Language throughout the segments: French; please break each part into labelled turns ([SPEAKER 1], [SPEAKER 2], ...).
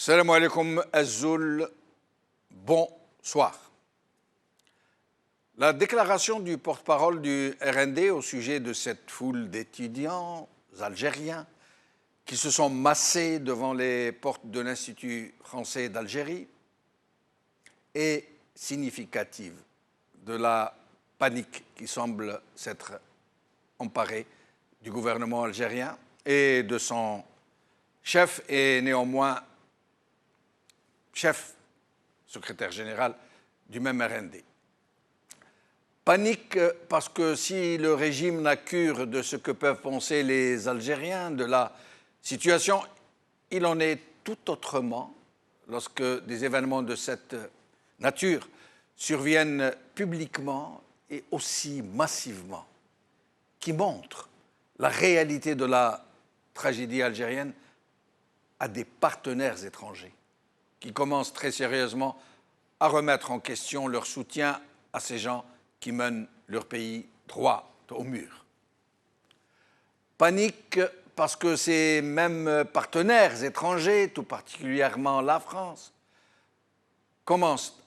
[SPEAKER 1] Salam alaikum Azul, bonsoir. La déclaration du porte-parole du RND au sujet de cette foule d'étudiants algériens qui se sont massés devant les portes de l'Institut français d'Algérie est significative de la panique qui semble s'être emparée du gouvernement algérien et de son chef et néanmoins chef, secrétaire général du même RND. Panique parce que si le régime n'a cure de ce que peuvent penser les Algériens de la situation, il en est tout autrement lorsque des événements de cette nature surviennent publiquement et aussi massivement, qui montrent la réalité de la tragédie algérienne à des partenaires étrangers, qui commencent très sérieusement à remettre en question leur soutien à ces gens qui mènent leur pays droit au mur. Panique parce que ces mêmes partenaires étrangers, tout particulièrement la France, commencent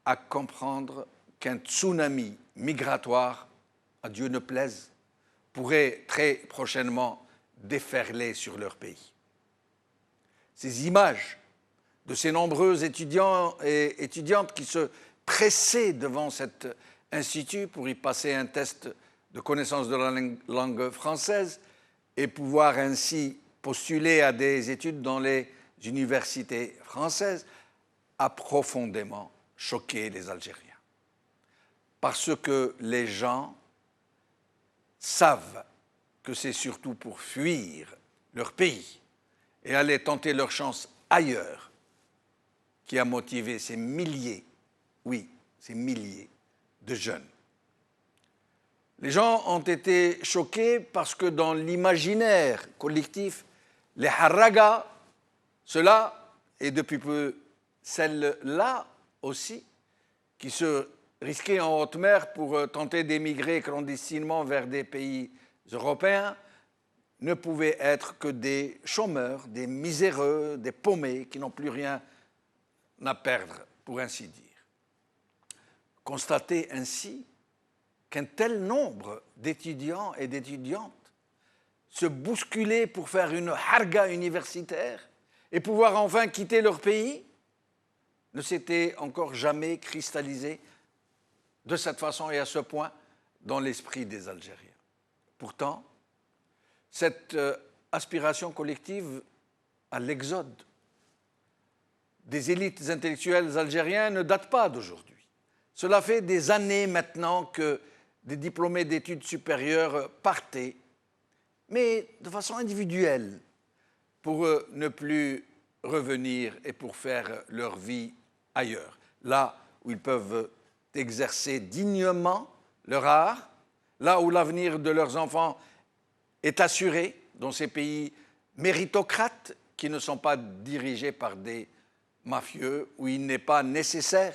[SPEAKER 1] à comprendre qu'un tsunami migratoire, à Dieu ne plaise, pourrait très prochainement déferler sur leur pays. Ces images de ces nombreux étudiants et étudiantes qui se pressaient devant cet institut pour y passer un test de connaissance de la langue française et pouvoir ainsi postuler à des études dans les universités françaises, a profondément choqué les Algériens. Parce que les gens savent que c'est surtout pour fuir leur pays et aller tenter leur chance ailleurs qui a motivé ces milliers, oui, ces milliers de jeunes. Les gens ont été choqués parce que dans l'imaginaire collectif, les harragas, ceux-là, et depuis peu celles-là aussi, qui se risquaient en haute mer pour tenter d'émigrer clandestinement vers des pays européens, ne pouvaient être que des chômeurs, des miséreux, des paumés qui n'ont plus rien à perdre, pour ainsi dire. Constater ainsi qu'un tel nombre d'étudiants et d'étudiantes se bousculaient pour faire une harga universitaire et pouvoir enfin quitter leur pays ne s'était encore jamais cristallisé de cette façon et à ce point dans l'esprit des Algériens. Pourtant, cette aspiration collective à l'exode des élites intellectuelles algériennes ne date pas d'aujourd'hui. Cela fait des années maintenant que des diplômés d'études supérieures partaient, mais de façon individuelle, pour ne plus revenir et pour faire leur vie ailleurs, là où ils peuvent exercer dignement leur art, là où l'avenir de leurs enfants est assuré, dans ces pays méritocrates qui ne sont pas dirigés par des mafieux, où il n'est pas nécessaire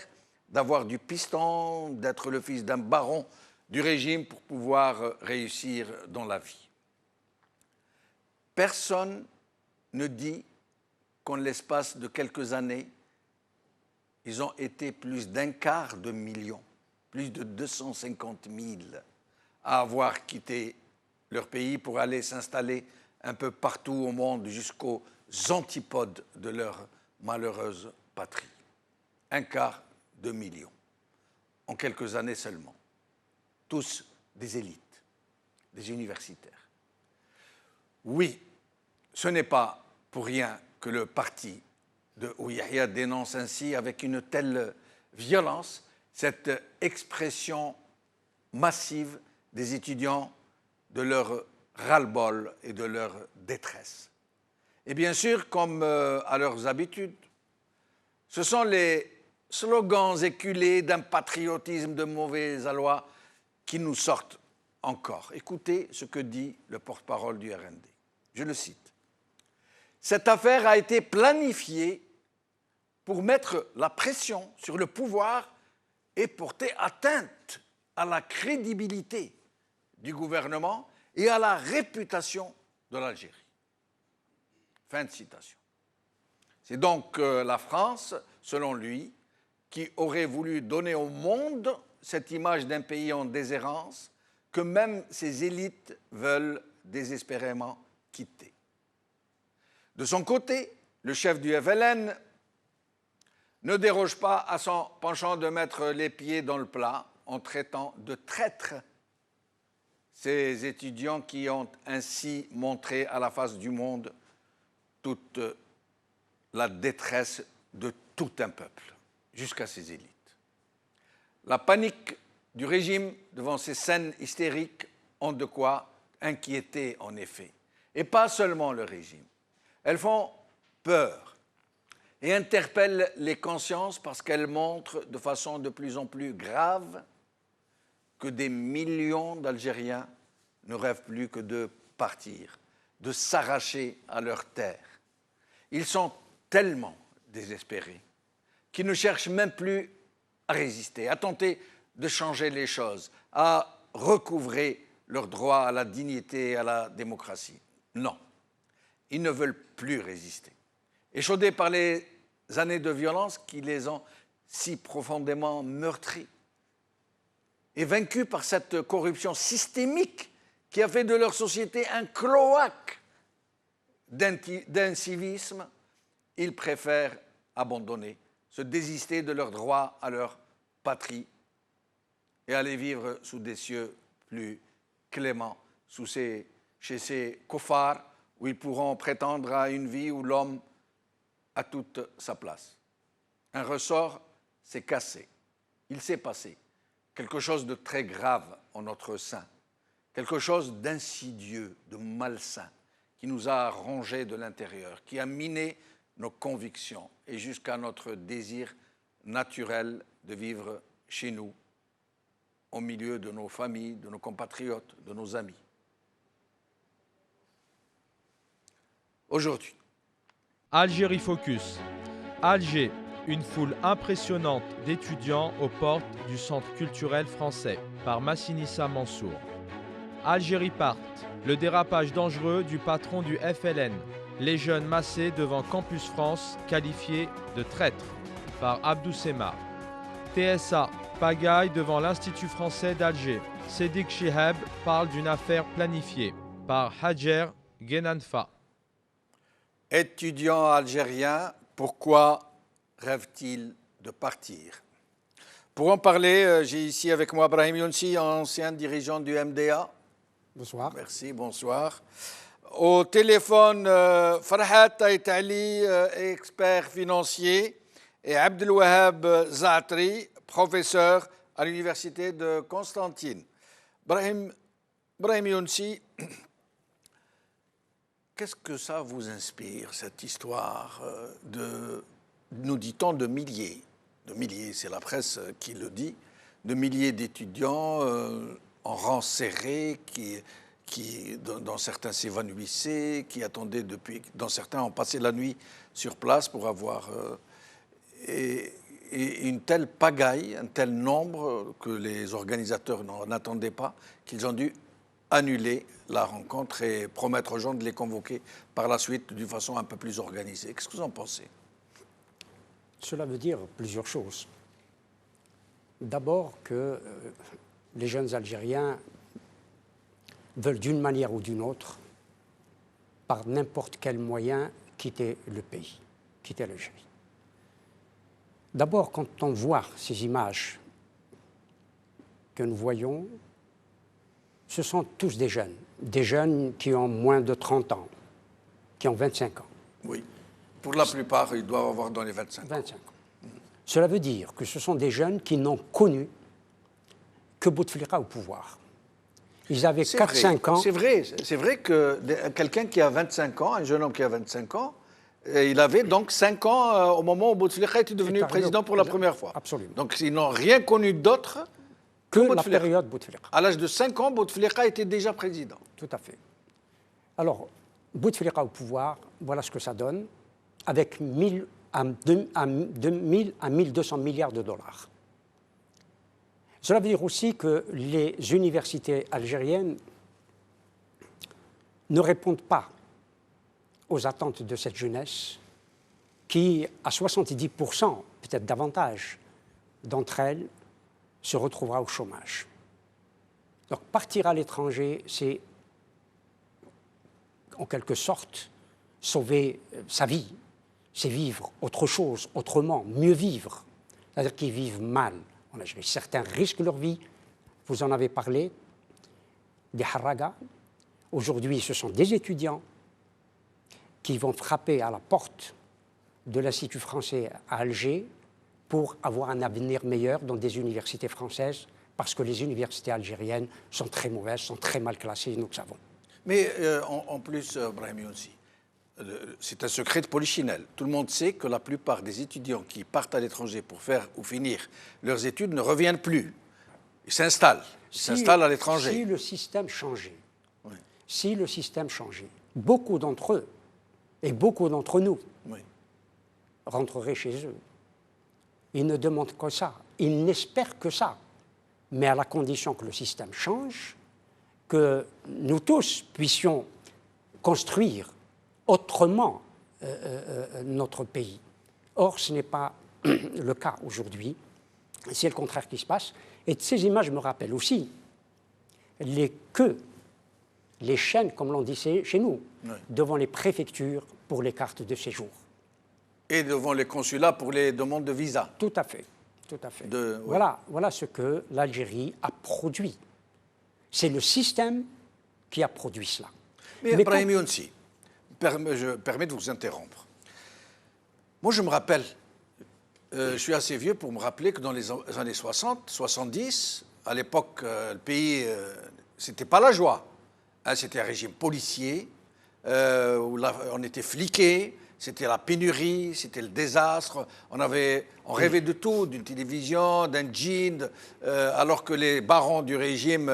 [SPEAKER 1] d'avoir du piston, d'être le fils d'un baron du régime pour pouvoir réussir dans la vie. Personne ne dit qu'en l'espace de quelques années, ils ont été plus d'un quart de million, plus de 250 000 à avoir quitté leur pays pour aller s'installer un peu partout au monde jusqu'aux antipodes de leur malheureuse patrie. Un quart de million, en quelques années seulement. Tous des élites, des universitaires. Oui, ce n'est pas pour rien que le parti de Ouiahia dénonce ainsi avec une telle violence cette expression massive des étudiants de leur ras-le-bol et de leur détresse. Et bien sûr, comme à leurs habitudes, ce sont les slogans éculés d'un patriotisme de mauvais aloi qui nous sortent encore. Écoutez ce que dit le porte-parole du RND. Je le cite. « Cette affaire a été planifiée pour mettre la pression sur le pouvoir et porter atteinte à la crédibilité du gouvernement et à la réputation de l'Algérie. » Fin de citation. C'est donc la France, selon lui, qui aurait voulu donner au monde cette image d'un pays en déshérence que même ses élites veulent désespérément quitter. De son côté, le chef du FLN ne déroge pas à son penchant de mettre les pieds dans le plat en traitant de traîtres ces étudiants qui ont ainsi montré à la face du monde toute la détresse de tout un peuple, jusqu'à ses élites. La panique du régime devant ces scènes hystériques ont de quoi inquiéter en effet. Et pas seulement le régime. Elles font peur et interpellent les consciences parce qu'elles montrent de façon de plus en plus grave que des millions d'Algériens ne rêvent plus que de partir, de s'arracher à leur terre. Ils sont tellement désespérés qu'ils ne cherchent même plus à résister, à tenter de changer les choses, à recouvrer leur droit à la dignité et à la démocratie. Non, ils ne veulent plus résister. Échaudés par les années de violence qui les ont si profondément meurtris, et vaincus par cette corruption systémique qui a fait de leur société un cloaque d'incivisme, ils préfèrent abandonner, se désister de leur droit à leur patrie et aller vivre sous des cieux plus cléments, chez ces koffars où ils pourront prétendre à une vie où l'homme a toute sa place. Un ressort s'est cassé, il s'est passé quelque chose de très grave en notre sein, quelque chose d'insidieux, de malsain, qui nous a rongés de l'intérieur, qui a miné nos convictions et jusqu'à notre désir naturel de vivre chez nous, au milieu de nos familles, de nos compatriotes, de nos amis. Aujourd'hui.
[SPEAKER 2] Algérie Focus. Alger, une foule impressionnante d'étudiants aux portes du Centre culturel français, par Massinissa Mansour. Algérie Part, le dérapage dangereux du patron du FLN. Les jeunes massés devant Campus France, qualifiés de traîtres, par Abdou Sema. TSA, pagaille devant l'Institut français d'Alger. Sédik Chihab parle d'une affaire planifiée, par Hadjer Genanfa.
[SPEAKER 1] Étudiants algériens, pourquoi rêvent-ils de partir? Pour en parler, j'ai ici avec moi Brahim Younsi, ancien dirigeant du MDA.
[SPEAKER 3] Bonsoir.
[SPEAKER 1] Merci, bonsoir. Au téléphone, Farhat Aïtali, expert financier, et Abdelwahab Zaatri, professeur à l'université de Constantine. Brahim Younsi, qu'est-ce que ça vous inspire, cette histoire de, nous dit-on, de milliers, c'est la presse qui le dit, de milliers d'étudiants en rang serré, dont certains s'évanouissaient, qui attendaient depuis, dont certains ont passé la nuit sur place pour avoir... et une telle pagaille, un tel nombre que les organisateurs n'attendaient pas, qu'ils ont dû annuler la rencontre et promettre aux gens de les convoquer par la suite d'une façon un peu plus organisée. Qu'est-ce que vous en pensez?
[SPEAKER 3] Cela veut dire plusieurs choses. D'abord que les jeunes Algériens veulent d'une manière ou d'une autre, par n'importe quel moyen, quitter le pays, quitter l'Algérie. D'abord, quand on voit ces images que nous voyons, ce sont tous des jeunes qui ont moins de 30 ans, qui ont 25 ans.
[SPEAKER 1] Oui, pour la plupart, ils doivent avoir dans les 25 ans.
[SPEAKER 3] 25 ans. Cela veut dire que ce sont des jeunes qui n'ont connu que Bouteflika au pouvoir. Ils avaient 4-5 ans.
[SPEAKER 1] C'est vrai que quelqu'un qui a 25 ans, un jeune homme qui a 25 ans, il avait donc 5 ans au moment où Bouteflika était devenu président pour la première fois.
[SPEAKER 3] Absolument.
[SPEAKER 1] Donc ils n'ont rien connu d'autre
[SPEAKER 3] que la période Bouteflika.
[SPEAKER 1] À l'âge de 5 ans, Bouteflika était déjà président.
[SPEAKER 3] Tout à fait. Alors, Bouteflika au pouvoir, voilà ce que ça donne, avec 1000 à 1200 milliards de dollars. Cela veut dire aussi que les universités algériennes ne répondent pas aux attentes de cette jeunesse qui, à 70%, peut-être davantage, d'entre elles, se retrouvera au chômage. Donc partir à l'étranger, c'est en quelque sorte sauver sa vie, c'est vivre autre chose, autrement, mieux vivre. C'est-à-dire qu'ils vivent mal en Algérie. Certains risquent leur vie, vous en avez parlé, des haragas. Aujourd'hui, ce sont des étudiants qui vont frapper à la porte de l'Institut français à Alger pour avoir un avenir meilleur dans des universités françaises, parce que les universités algériennes sont très mauvaises, sont très mal classées, nous le savons.
[SPEAKER 1] Mais en plus, Brahim Younsi, c'est un secret de polichinelle. Tout le monde sait que la plupart des étudiants qui partent à l'étranger pour faire ou finir leurs études ne reviennent plus. Ils s'installent. Ils s'installent à l'étranger.
[SPEAKER 3] Si le système changeait,
[SPEAKER 1] Oui.
[SPEAKER 3] si le système changeait, beaucoup d'entre eux et beaucoup d'entre nous
[SPEAKER 1] Oui.
[SPEAKER 3] rentreraient chez eux. Ils ne demandent que ça. Ils n'espèrent que ça. Mais à la condition que le système change, que nous tous puissions construire autrement notre pays. Or, ce n'est pas le cas aujourd'hui. C'est le contraire qui se passe. Et ces images me rappellent aussi les queues, les chaînes, comme l'on dit chez nous,
[SPEAKER 1] oui,
[SPEAKER 3] devant les préfectures pour les cartes de séjour.
[SPEAKER 1] Et devant les consulats pour les demandes de visa.
[SPEAKER 3] Tout à fait. Tout à fait.
[SPEAKER 1] Oui.
[SPEAKER 3] Voilà ce que l'Algérie a produit. C'est le système qui a produit cela.
[SPEAKER 1] Mais Brahim Younsi, je permets de vous interrompre. Moi, je me rappelle, je suis assez vieux pour me rappeler que dans les années 60, 70, à l'époque, le pays, c'était pas la joie. Hein, c'était un régime policier, où on était fliqués, c'était la pénurie, c'était le désastre. On rêvait de tout, d'une télévision, d'un jean, alors que les barons du régime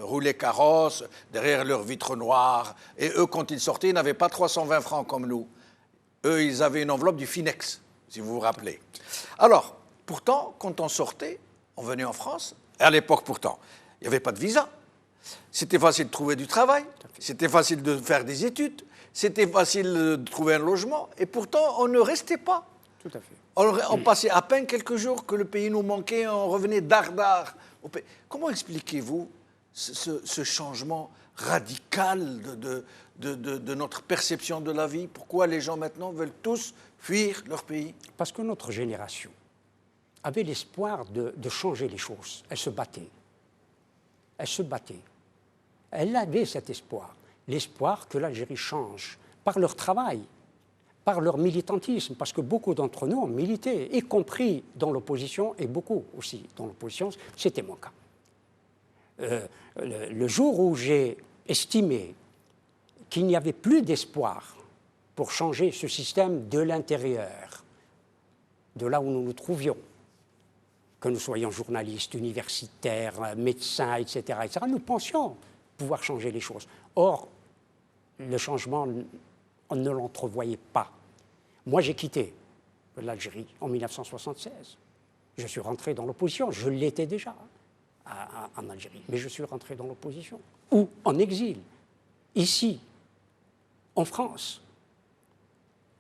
[SPEAKER 1] roulaient carrosse, derrière leurs vitres noires. Et eux, quand ils sortaient, ils n'avaient pas 320 francs comme nous. Eux, ils avaient une enveloppe du Finex, si vous vous rappelez. Alors, pourtant, quand on sortait, on venait en France, et à l'époque, pourtant, il n'y avait pas de visa. C'était facile de trouver du travail, c'était facile de faire des études, c'était facile de trouver un logement, et pourtant, on ne restait pas.
[SPEAKER 3] Tout à fait.
[SPEAKER 1] On passait à peine quelques jours que le pays nous manquait, on revenait dardard au pays. Comment expliquez-vous ce changement radical de notre perception de la vie? Pourquoi les gens maintenant veulent tous fuir leur pays?
[SPEAKER 3] Parce que notre génération avait l'espoir de changer les choses. Elle se battait. Elle se battait. Elle avait cet espoir. L'espoir que l'Algérie change par leur travail, par leur militantisme, parce que beaucoup d'entre nous ont milité, y compris dans l'opposition, et beaucoup aussi dans l'opposition, c'était mon cas. Le jour où j'ai estimé qu'il n'y avait plus d'espoir pour changer ce système de l'intérieur, de là où nous nous trouvions, que nous soyons journalistes, universitaires, médecins, etc., nous pensions pouvoir changer les choses. Or, le changement, on ne l'entrevoyait pas. Moi, j'ai quitté l'Algérie en 1976. Je suis rentré dans l'opposition. Je l'étais déjà en Algérie, mais je suis rentré dans l'opposition. Ou en exil, ici, en France.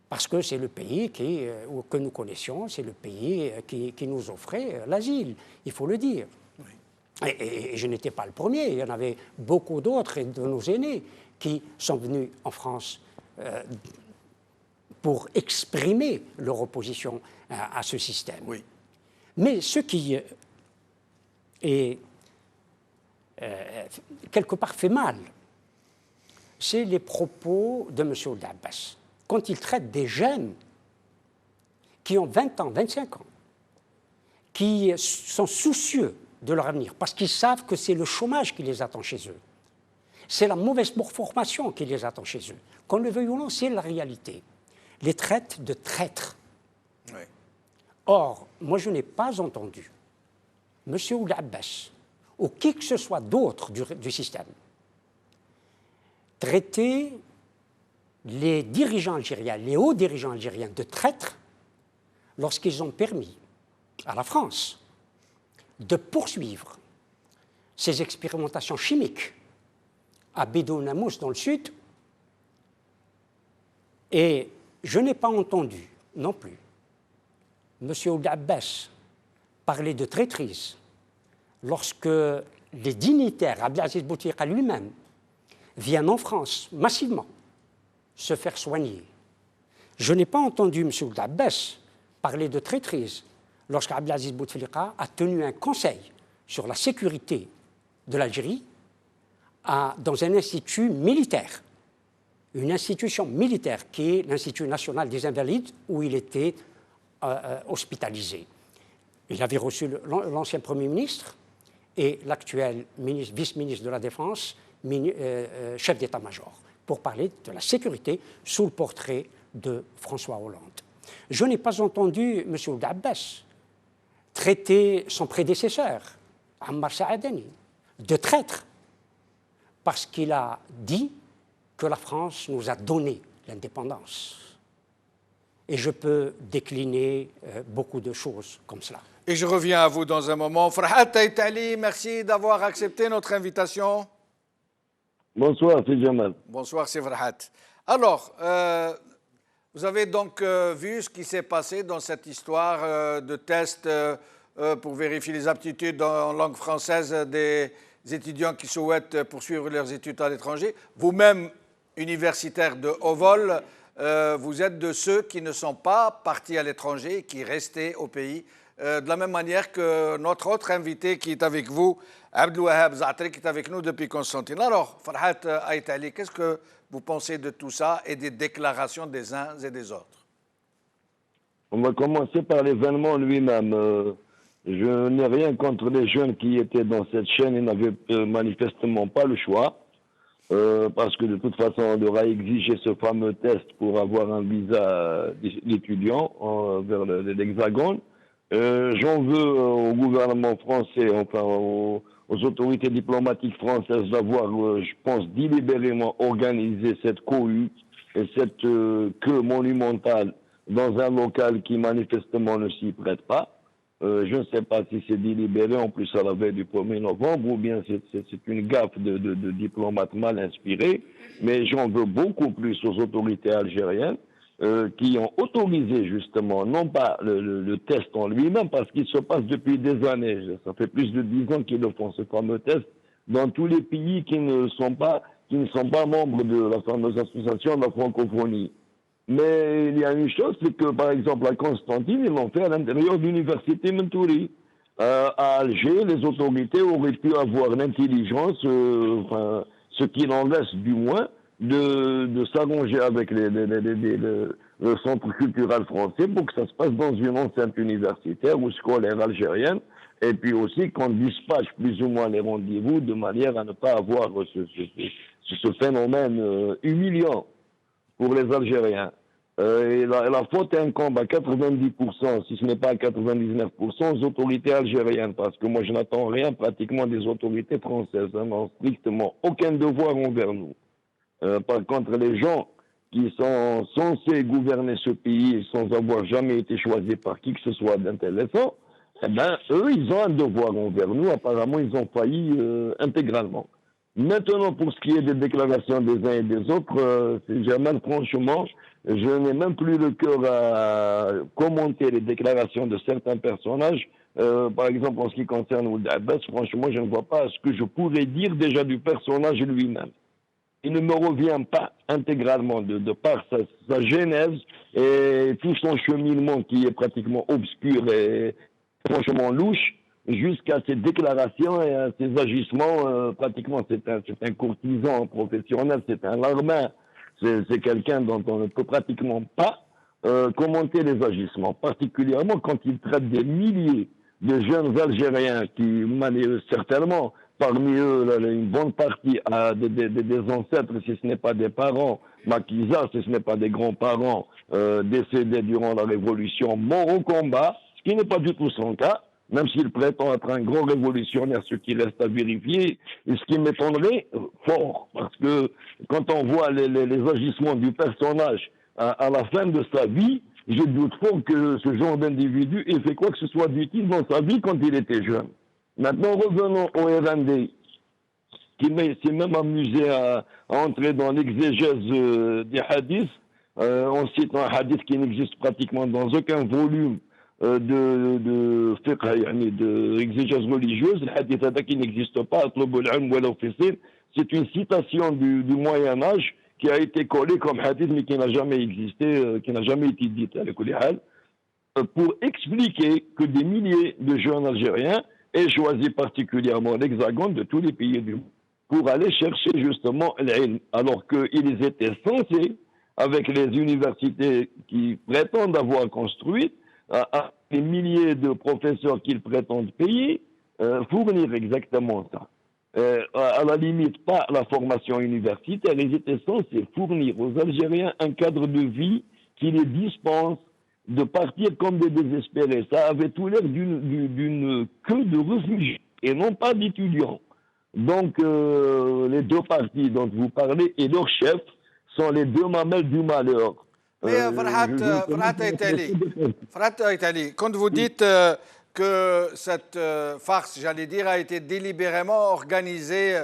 [SPEAKER 3] Parce que c'est le pays que nous connaissions, c'est le pays qui nous offrait l'asile, il faut le dire. Oui. Et je n'étais pas le premier, il y en avait beaucoup d'autres de nos aînés qui sont venus en France pour exprimer leur opposition à ce système. Oui. Mais ce qui est quelque part fait mal, c'est les propos de M. Ould Abbas. Quand il traite des jeunes qui ont 20 ans, 25 ans, qui sont soucieux de leur avenir, parce qu'ils savent que c'est le chômage qui les attend chez eux. C'est la mauvaise formation qui les attend chez eux. Qu'on le veuille ou non, c'est la réalité. Les traitent de traîtres. Oui. Or, moi, je n'ai pas entendu M. Ould Abbas ou qui que ce soit d'autre du système traiter les dirigeants algériens, les hauts dirigeants algériens de traîtres lorsqu'ils ont permis à la France de poursuivre ces expérimentations chimiques à Bédou-Namous dans le sud. Et je n'ai pas entendu non plus. M. Ould Abbas parlait de traîtrise lorsque les dignitaires, Abdelaziz Bouteflika lui-même, viennent en France massivement se faire soigner. Je n'ai pas entendu M. Ould Abbas parler de traîtrise lorsque Abdelaziz Bouteflika a tenu un conseil sur la sécurité de l'Algérie dans un institut militaire, une institution militaire qui est l'Institut national des Invalides où il était hospitalisé. Il avait reçu l'ancien Premier ministre et l'actuel vice-ministre de la Défense, chef d'état-major, pour parler de la sécurité sous le portrait de François Hollande. Je n'ai pas entendu M. Ould Abbas traiter son prédécesseur, Ammar Saadani, de traître, parce qu'il a dit que la France nous a donné l'indépendance. Et je peux décliner beaucoup de choses comme cela.
[SPEAKER 1] Et je reviens à vous dans un moment. Farhat Taïtali, merci d'avoir accepté notre invitation.
[SPEAKER 4] Bonsoir, c'est Jamal.
[SPEAKER 1] Bonsoir, c'est Farhat. Alors, vous avez donc vu ce qui s'est passé dans cette histoire de test pour vérifier les aptitudes en langue française des étudiants qui souhaitent poursuivre leurs études à l'étranger. Vous-même, universitaire de haut vol, vous êtes de ceux qui ne sont pas partis à l'étranger, qui restaient au pays, de la même manière que notre autre invité qui est avec vous, Abdelwahab Zaatri, qui est avec nous depuis Constantine. Alors, Farhat Aïtali, qu'est-ce que vous pensez de tout ça et des déclarations des uns et des autres?
[SPEAKER 4] On va commencer par l'événement lui-même. Je n'ai rien contre les jeunes qui étaient dans cette chaîne. Ils n'avaient manifestement pas le choix. Parce que de toute façon, on leur a exigé ce fameux test pour avoir un visa d'étudiant vers l'Hexagone. J'en veux au gouvernement français, enfin aux autorités diplomatiques françaises d'avoir, je pense, délibérément organisé cette cohue et cette queue monumentale dans un local qui manifestement ne s'y prête pas. Je ne sais pas si c'est délibéré en plus à la veille du 1er novembre ou bien c'est une gaffe de diplomates mal inspirés, mais j'en veux beaucoup plus aux autorités algériennes qui ont autorisé justement, non pas le test en lui-même, parce qu'il se passe depuis des années, ça fait plus de 10 ans qu'ils le font, ce fameux test, dans tous les pays qui ne sont pas membres de la fameuse association de la francophonie. Mais il y a une chose, c'est que par exemple à Constantine, ils l'ont fait à l'intérieur de l'université Mentouri. À Alger, les autorités auraient pu avoir l'intelligence, ce qu'il en reste du moins, de s'arranger avec le centre culturel français pour que ça se passe dans une enceinte universitaire ou scolaire algérienne, et puis aussi qu'on dispatche plus ou moins les rendez-vous de manière à ne pas avoir ce phénomène humiliant pour les Algériens. Et la faute incombe à 90%, si ce n'est pas à 99%, aux autorités algériennes, parce que moi je n'attends rien pratiquement des autorités françaises, non, strictement aucun devoir envers nous. Par contre, les gens qui sont censés gouverner ce pays sans avoir jamais été choisis par qui que ce soit d'intéressant, eh ben, eux, ils ont un devoir envers nous. Apparemment, ils ont failli intégralement. Maintenant, pour ce qui est des déclarations des uns et des autres, c'est Jamal, franchement, je n'ai même plus le cœur à commenter les déclarations de certains personnages. Par exemple, en ce qui concerne Ould Abbas, franchement, je ne vois pas ce que je pourrais dire déjà du personnage lui-même. Il ne me revient pas intégralement de par sa genèse et tout son cheminement qui est pratiquement obscur et franchement louche, jusqu'à ses déclarations et à ses agissements. Pratiquement, c'est un courtisan professionnel, c'est un larbin, c'est quelqu'un dont on ne peut pratiquement pas commenter les agissements, particulièrement quand il traite des milliers de jeunes Algériens qui, certainement, parmi eux, une bonne partie a des ancêtres, si ce n'est pas des parents, maquisards, si ce n'est pas des grands-parents décédés durant la Révolution, morts au combat, ce qui n'est pas du tout son cas, même s'il prétend être un grand révolutionnaire, ce qui reste à vérifier, et ce qui m'étonnerait fort, parce que quand on voit les agissements du personnage à la fin de sa vie, je doute fort que ce genre d'individu ait fait quoi que ce soit d'utile dans sa vie quand il était jeune. Maintenant, revenons au RND, qui s'est même amusé à entrer dans l'exégèse des hadiths On cite un hadith qui n'existe pratiquement dans aucun volume de fiqh, de exégèse religieuse. Le hadith qui n'existe pas, c'est une citation du Moyen-Âge qui a été collée comme hadith mais qui n'a jamais existé, qui n'a jamais été dite pour expliquer que des milliers de jeunes Algériens aient choisi particulièrement l'Hexagone de tous les pays du monde pour aller chercher justement l'ilm, alors qu'ils étaient censés, avec les universités qui prétendent avoir construites, à des milliers de professeurs qu'ils prétendent payer, fournir exactement ça. À la limite, pas la formation universitaire, ils étaient censés fournir aux Algériens un cadre de vie qui les dispense de partir comme des désespérés. Ça avait tout l'air d'une queue de réfugiés et non pas d'étudiants. Donc, les deux partis dont vous parlez et leurs chefs sont les deux mamelles du malheur.
[SPEAKER 1] Mais Farhat Aitali, quand vous dites que cette farce, j'allais dire, a été délibérément organisée,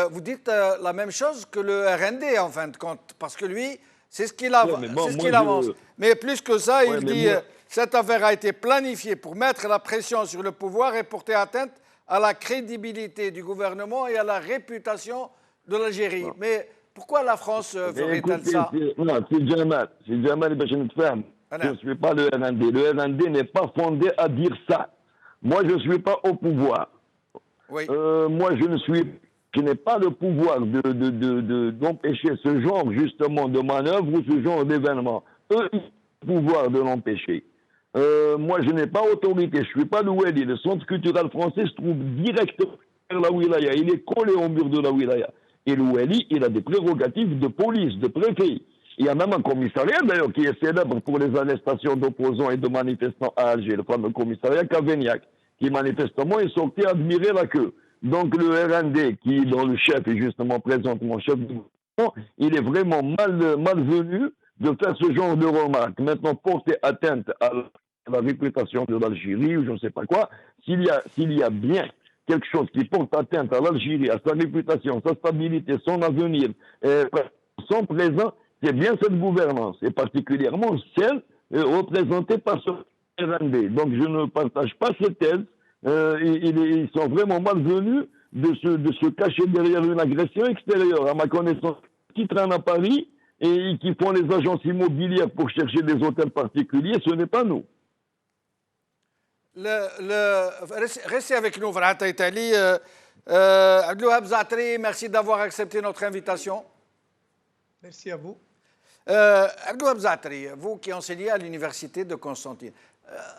[SPEAKER 1] vous dites la même chose que le RND en fin de compte, parce que lui, c'est ce qu'il avance. Mais plus que ça, il dit cette affaire a été planifiée pour mettre la pression sur le pouvoir et porter atteinte à la crédibilité du gouvernement et à la réputation de l'Algérie. Mais pourquoi la France ferait-elle ça?
[SPEAKER 4] Non, c'est Jamal. C'est Jamal Bachin Tfam. Je ne suis pas le RND. Le RND n'est pas fondé à dire ça. Moi, je ne suis pas au pouvoir.
[SPEAKER 1] Oui.
[SPEAKER 4] Moi, je n'ai pas le pouvoir d'empêcher ce genre, justement, de manœuvre ou ce genre d'événement. Eux, ils ont le pouvoir de l'empêcher. Moi, je n'ai pas autorité. Je ne suis pas le Wali. Le centre culturel français se trouve directement vers la wilaya. Il est collé au mur de la wilaya. Et le Wali, il a des prérogatives de police, de préfet. Il y a même un commissariat, d'ailleurs, qui est célèbre pour les arrestations d'opposants et de manifestants à Alger, le fameux commissariat Cavignac, qui manifestement est sorti admirer la queue. Donc le RND, qui, dont le chef est justement présentement chef du gouvernement, il est vraiment malvenu de faire ce genre de remarques. Maintenant, porter atteinte à la réputation de l'Algérie, ou je ne sais pas quoi, s'il y a bien quelque chose qui porte atteinte à l'Algérie, à sa réputation, sa stabilité, son avenir, son présent, c'est bien cette gouvernance, et particulièrement celle représentée par ce RND. Donc je ne partage pas cette thèse. Ils sont vraiment malvenus de se cacher derrière une agression extérieure. À ma connaissance, qui traînent à Paris et qui font les agences immobilières pour chercher des hôtels particuliers, ce n'est pas nous.
[SPEAKER 1] Restez avec nous, Farhat Aitali. Abdelouhab Zaatri, merci d'avoir accepté notre invitation.
[SPEAKER 5] Merci à vous.
[SPEAKER 1] Abdelouhab Zaatri, vous qui enseignez à l'université de Constantine,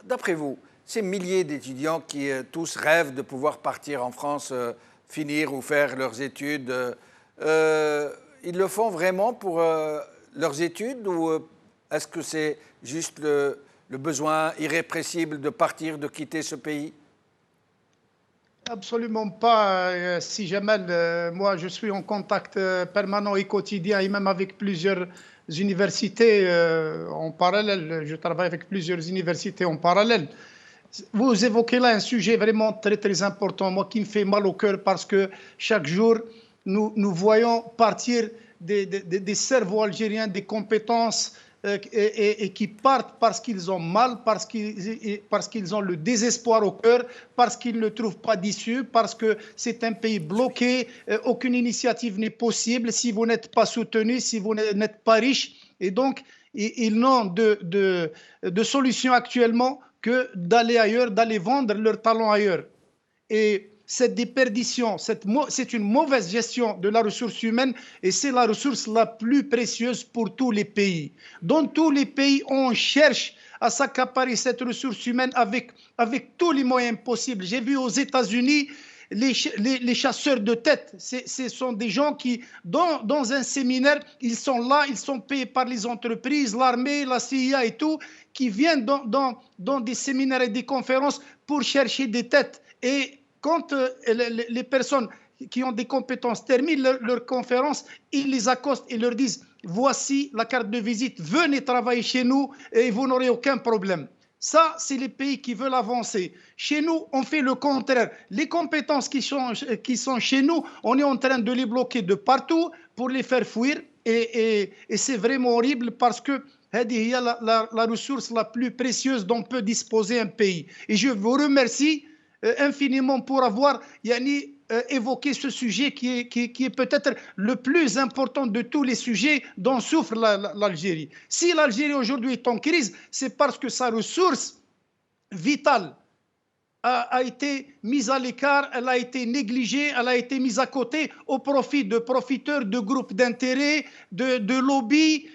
[SPEAKER 1] d'après vous, ces milliers d'étudiants qui tous rêvent de pouvoir partir en France, finir ou faire leurs études, ils le font vraiment pour leurs études ou est-ce que c'est juste le besoin irrépressible de partir, de quitter ce pays?
[SPEAKER 5] Absolument pas, si Jamal. Moi, je suis en contact permanent et quotidien et même avec plusieurs universités en parallèle. Je travaille avec plusieurs universités en parallèle. Vous évoquez là un sujet vraiment très, très important, moi qui me fait mal au cœur parce que chaque jour, nous voyons partir des cerveaux algériens, des compétences et qui partent parce qu'ils ont mal, parce qu'ils ont le désespoir au cœur, parce qu'ils ne trouvent pas d'issue, parce que c'est un pays bloqué, aucune initiative n'est possible si vous n'êtes pas soutenu, si vous n'êtes pas riche. Et donc, ils n'ont de solution actuellement que d'aller ailleurs, d'aller vendre leur talent ailleurs. Et cette déperdition, c'est une mauvaise gestion de la ressource humaine et c'est la ressource la plus précieuse pour tous les pays. Dans tous les pays, on cherche à s'accaparer cette ressource humaine avec tous les moyens possibles. J'ai vu aux États-Unis les chasseurs de tête. Ce sont des gens qui, dans un séminaire, ils sont là, ils sont payés par les entreprises, l'armée, la CIA et tout, qui viennent dans des séminaires et des conférences pour chercher des têtes. Et quand les personnes qui ont des compétences terminent leur conférence, ils les accostent et leur disent « Voici la carte de visite, venez travailler chez nous et vous n'aurez aucun problème ». Ça, c'est les pays qui veulent avancer. Chez nous, on fait le contraire. Les compétences qui sont chez nous, on est en train de les bloquer de partout pour les faire fuir. Et c'est vraiment horrible parce que هذه هي la ressource la plus précieuse dont peut disposer un pays. Et je vous remercie infiniment pour avoir évoqué ce sujet qui est peut-être le plus important de tous les sujets dont souffre l'Algérie. Si l'Algérie aujourd'hui est en crise, c'est parce que sa ressource vitale a été mise à l'écart, elle a été négligée, elle a été mise à côté au profit de profiteurs, de groupes d'intérêt, de lobbies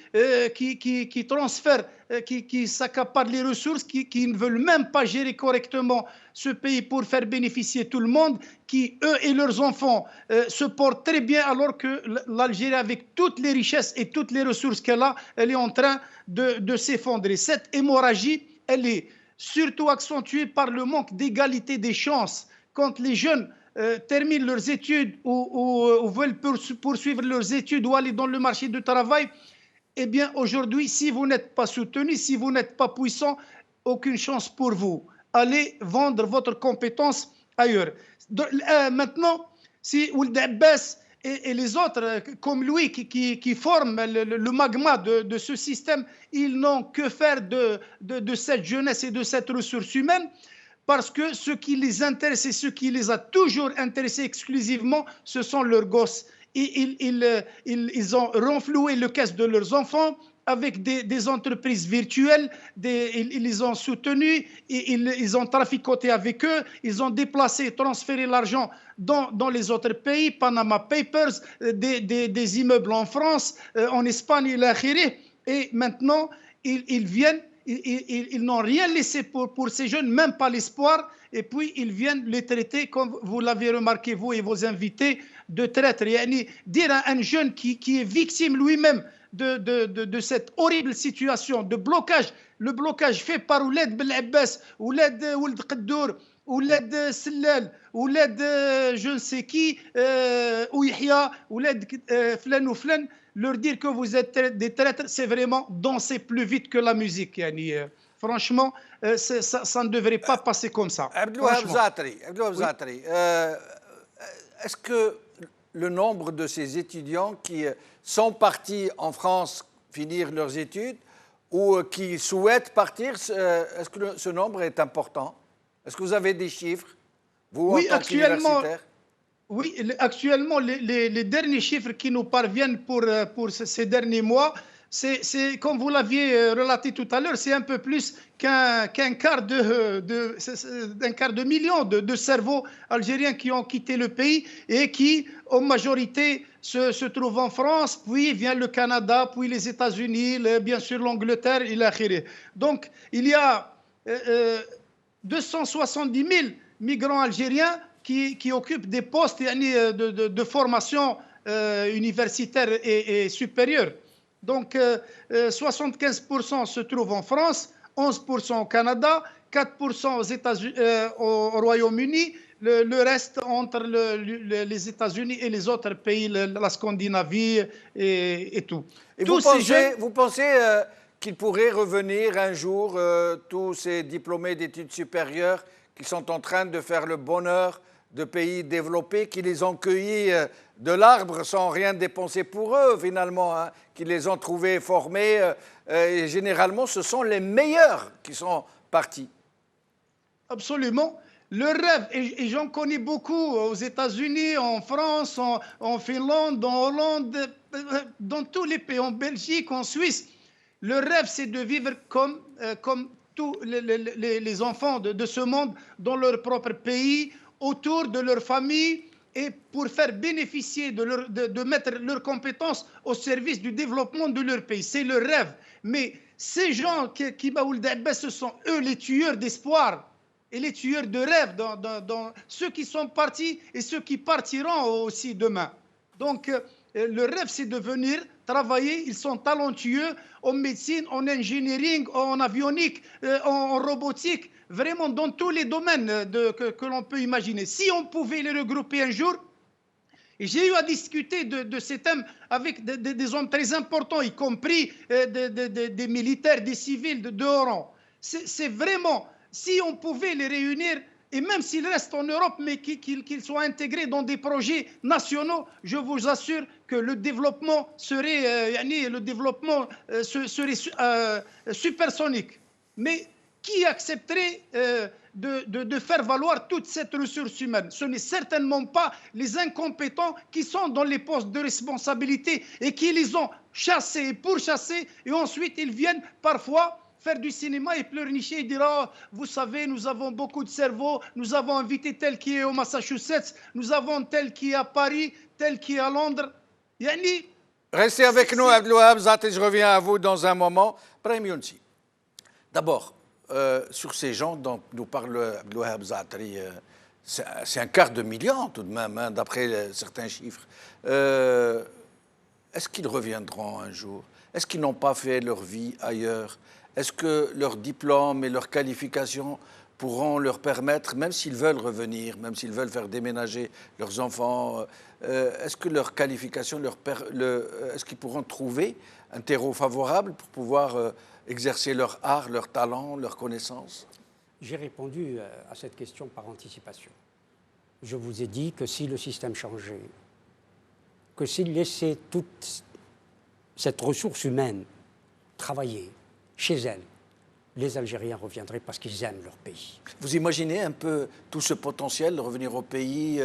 [SPEAKER 5] qui transfèrent, qui s'accaparent les ressources, qui ne veulent même pas gérer correctement ce pays pour faire bénéficier tout le monde, qui, eux et leurs enfants, se portent très bien alors que l'Algérie, avec toutes les richesses et toutes les ressources qu'elle a, elle est en train de s'effondrer. Cette hémorragie, elle est surtout accentuée par le manque d'égalité des chances. Quand les jeunes terminent leurs études ou veulent poursuivre leurs études ou aller dans le marché du travail, eh bien aujourd'hui, si vous n'êtes pas soutenu, si vous n'êtes pas puissant, aucune chance pour vous. Allez vendre votre compétence ailleurs. Maintenant, si Ould Abbas et les autres, comme lui, qui forment le magma de ce système, ils n'ont que faire de cette jeunesse et de cette ressource humaine, parce que ce qui les intéresse et ce qui les a toujours intéressés exclusivement, ce sont leurs gosses. Ils ont renfloué le caisse de leurs enfants avec des entreprises virtuelles, ils les ont soutenus, ils ont traficoté avec eux, ils ont déplacé, transféré l'argent dans les autres pays, Panama Papers, des immeubles en France, en Espagne, et maintenant ils viennent, ils n'ont rien laissé pour ces jeunes, même pas l'espoir, et puis ils viennent les traiter, comme vous l'avez remarqué, vous et vos invités, de traîtres. Dire à un jeune qui est victime lui-même de cette horrible situation de blocage, le blocage fait par Ouled Belabbas, Ouled Ould Qaddour, Ouled Sellal, Ouled je ne sais qui, Ouyahia, Ouled Flan ou Flan, leur dire que vous êtes des traîtres, c'est vraiment danser plus vite que la musique. Franchement, ça ne devrait pas passer comme ça.
[SPEAKER 1] Abdelouahab Zatri, est-ce que le nombre de ces étudiants qui sont partis en France finir leurs études ou qui souhaitent partir, est-ce que ce nombre est important? Est-ce que vous avez des chiffres, vous,
[SPEAKER 5] oui,
[SPEAKER 1] en tant qu'universitaire?
[SPEAKER 5] Oui, actuellement, les derniers chiffres qui nous parviennent pour ces derniers mois, c'est comme vous l'aviez relaté tout à l'heure, c'est un peu plus qu'un quart de million de cerveaux algériens qui ont quitté le pays et qui, en majorité, se trouvent en France, puis vient le Canada, puis les États-Unis, bien sûr l'Angleterre, et l'Akhiré. Donc, il y a 270 000 migrants algériens qui occupent des postes de formation universitaire et supérieure. Donc, 75% se trouvent en France, 11% au Canada, 4% au Royaume-Uni, le reste entre les États-Unis et les autres pays, la Scandinavie et tout.
[SPEAKER 1] Et vous pensez qu'il pourrait revenir un jour, tous ces diplômés d'études supérieures qui sont en train de faire le bonheur de pays développés, qui les ont cueillis de l'arbre sans rien dépenser pour eux, finalement, hein, qui les ont trouvés formés. Et généralement, ce sont les meilleurs qui sont partis.
[SPEAKER 5] Absolument. Le rêve, et j'en connais beaucoup aux États-Unis, en France, en Finlande, en Hollande, dans tous les pays, en Belgique, en Suisse. Le rêve, c'est de vivre comme tous les enfants de ce monde dans leur propre pays, autour de leur famille, et pour faire bénéficier de mettre leurs compétences au service du développement de leur pays. C'est leur rêve. Mais ces gens qui ce sont eux les tueurs d'espoir et les tueurs de rêve, dans ceux qui sont partis et ceux qui partiront aussi demain. Donc, le rêve, c'est de venir travailler. Ils sont talentueux en médecine, en engineering, en avionique, en robotique, vraiment dans tous les domaines que l'on peut imaginer. Si on pouvait les regrouper un jour, et j'ai eu à discuter de ces thèmes avec des hommes très importants, y compris des militaires, des civils de haut rang. C'est vraiment, si on pouvait les réunir, et même s'ils restent en Europe, mais qu'ils soient intégrés dans des projets nationaux, je vous assure que le développement serait, supersonique. Mais qui accepterait de faire valoir toute cette ressource humaine? Ce n'est certainement pas les incompétents qui sont dans les postes de responsabilité et qui les ont chassés et pourchassés, et ensuite ils viennent parfois faire du cinéma et pleurnicher et dire oh, vous savez, nous avons beaucoup de cerveaux, nous avons invité tel qui est au Massachusetts, nous avons tel qui est à Paris, tel qui est à Londres. Yani,
[SPEAKER 1] Restez avec nous, Abdelouahab Zaatri, je reviens à vous dans un moment. Brahim Younsi, d'abord, sur ces gens dont nous parle Abdelouahab Zaatri, c'est 250 000 tout de même, hein, d'après certains chiffres. Est-ce qu'ils reviendront un jour? Est-ce qu'ils n'ont pas fait leur vie ailleurs? Est-ce que leurs diplômes et leurs qualifications pourront leur permettre, même s'ils veulent revenir, même s'ils veulent faire déménager leurs enfants, est-ce que leurs qualifications, est-ce qu'ils pourront trouver un terreau favorable pour pouvoir exercer leur art, leur talent, leurs connaissances?
[SPEAKER 3] J'ai répondu à cette question par anticipation. Je vous ai dit que si le système changeait, que s'il laissait toute cette ressource humaine travailler chez elle, les Algériens reviendraient parce qu'ils aiment leur pays.
[SPEAKER 1] Vous imaginez un peu tout ce potentiel de revenir au pays,